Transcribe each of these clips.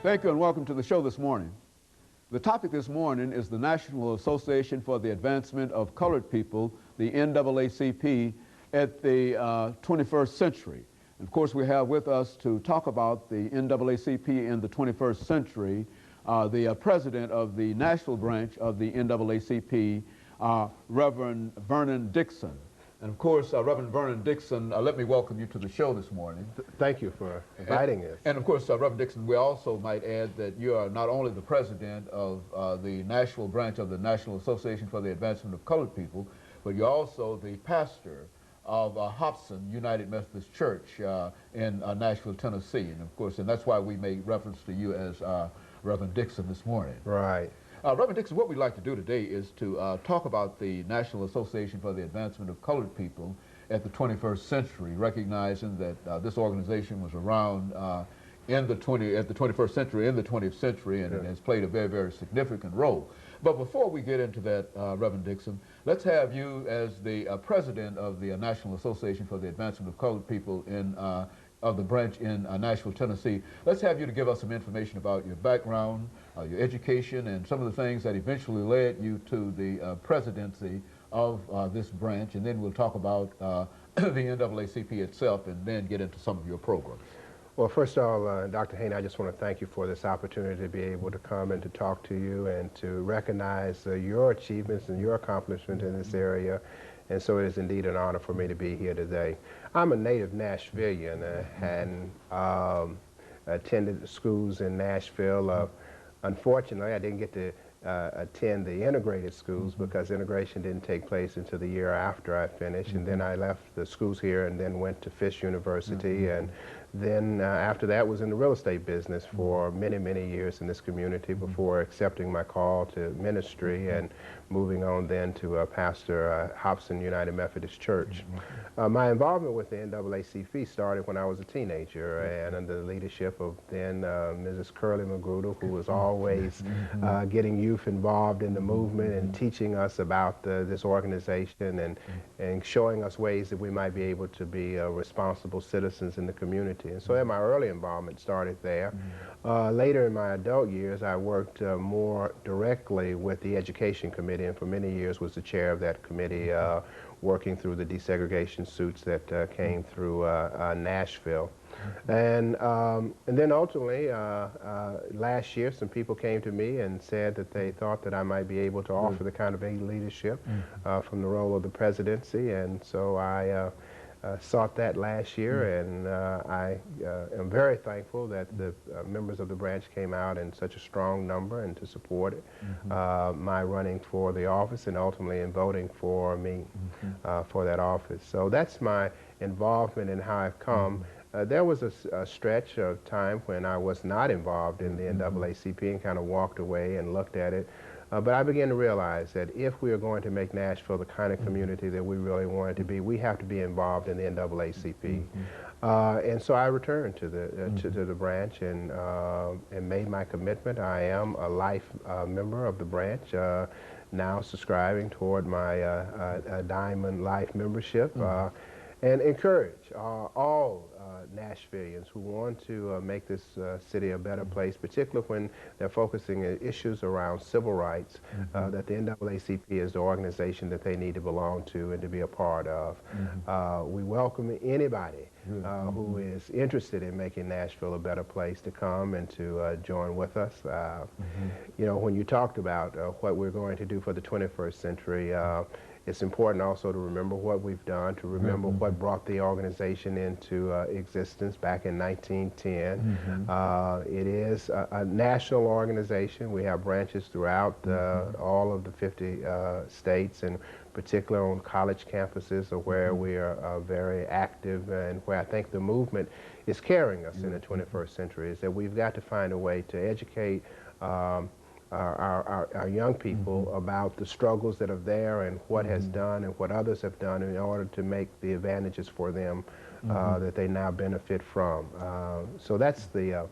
Thank you and welcome to the show this morning. The topic this morning is the National Association for the Advancement of Colored People, the NAACP, at the 21st century. And of course, we have with us to talk about the NAACP in the 21st century, the president of the national branch of the NAACP, Reverend Vernon Dixon. And of course, Reverend Vernon Dixon, let me welcome you to the show this morning. Thank you for inviting us. And of course, Reverend Dixon, we also might add that you are not only the president of the national branch of the National Association for the Advancement of Colored People, but you're also the pastor of Hobson United Methodist Church in Nashville, Tennessee. And of course, and that's why we made reference to you as Reverend Dixon this morning. Right. Reverend Dixon, what we'd like to do today is to talk about the National Association for the Advancement of Colored People at the 21st century, recognizing that this organization was around at the 21st century, in the 20th century, and it has played a very, very significant role. But before we get into that, Reverend Dixon, let's have you as the president of the National Association for the Advancement of Colored People of the branch in Nashville, Tennessee. Let's have you to give us some information about your background, your education, and some of the things that eventually led you to the presidency of this branch, and then we'll talk about the NAACP itself and then get into some of your programs. Well, first of all, Dr. Haney, I just want to thank you for this opportunity to be able to come and to talk to you and to recognize your achievements and your accomplishments in this area. And so it is indeed an honor for me to be here today. I'm a native Nashvilleian and attended schools in Nashville. Unfortunately, I didn't get to attend the integrated schools because integration didn't take place until the year after I finished. And then I left the schools here and then went to Fisk University. And then after that was in the real estate business for many, many years in this community before accepting my call to ministry and moving on then to pastor Hobson United Methodist Church. My involvement with the NAACP started when I was a teenager and under the leadership of then Mrs. Curly Magruder, who was always getting youth involved in the movement and teaching us about this organization and showing us ways that we might be able to be responsible citizens in the community. And so my early involvement started there. Later in my adult years, I worked more directly with the Education Committee, and for many years was the chair of that committee, working through the desegregation suits that came through Nashville. And then ultimately, last year, some people came to me and said that they thought that I might be able to offer the kind of leadership from the role of the presidency, and so I sought that last year, and I am very thankful that the members of the branch came out in such a strong number and to support it, my running for the office and ultimately in voting for me for that office. So that's my involvement in how I've come. There was a stretch of time when I was not involved in the NAACP and kind of walked away and looked at it. But I began to realize that if we are going to make Nashville the kind of community that we really want it to be, we have to be involved in the NAACP. And so I returned to the branch and made my commitment. I am a life member of the branch, now subscribing toward my Diamond Life membership. And encourage all Nashvilleians who want to make this city a better place, particularly when they're focusing on issues around civil rights, that the NAACP is the organization that they need to belong to and to be a part of. We welcome anybody who is interested in making Nashville a better place to come and to join with us. You know, when you talked about what we're going to do for the 21st century, it's important also to remember what we've done, to remember what brought the organization into existence back in 1910. It is a national organization. We have branches throughout all of the 50 states, and particularly on college campuses where we are very active, and where I think the movement is carrying us in the 21st century, is that we've got to find a way to educate our young people about the struggles that are there and what has done and what others have done in order to make the advantages for them that they now benefit from. So that's the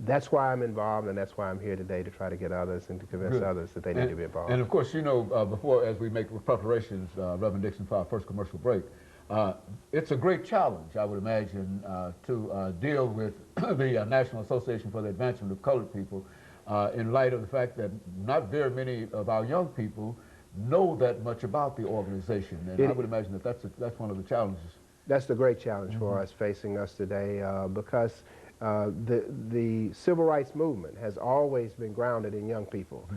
that's why I'm involved, and that's why I'm here today, to try to get others and to convince others that they need to be involved. And of course, you know, before, as we make preparations, Reverend Dixon, for our first commercial break, It's a great challenge, I would imagine, to deal with the National Association for the Advancement of Colored People in light of the fact that not very many of our young people know that much about the organization. And I would imagine that that's one of the challenges. That's the great challenge for us facing us today because the civil rights movement has always been grounded in young people.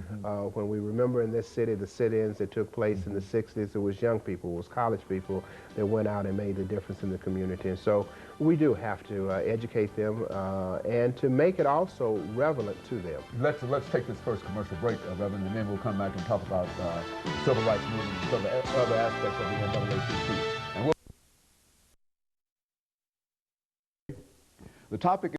When we remember in this city the sit-ins that took place in the 60s, it was young people, it was college people that went out and made the difference in the community. And so we do have to educate them and to make it also relevant to them. Let's take this first commercial break, Reverend, and then we'll come back and talk about civil rights movement and some other aspects of the NAACP. And the topic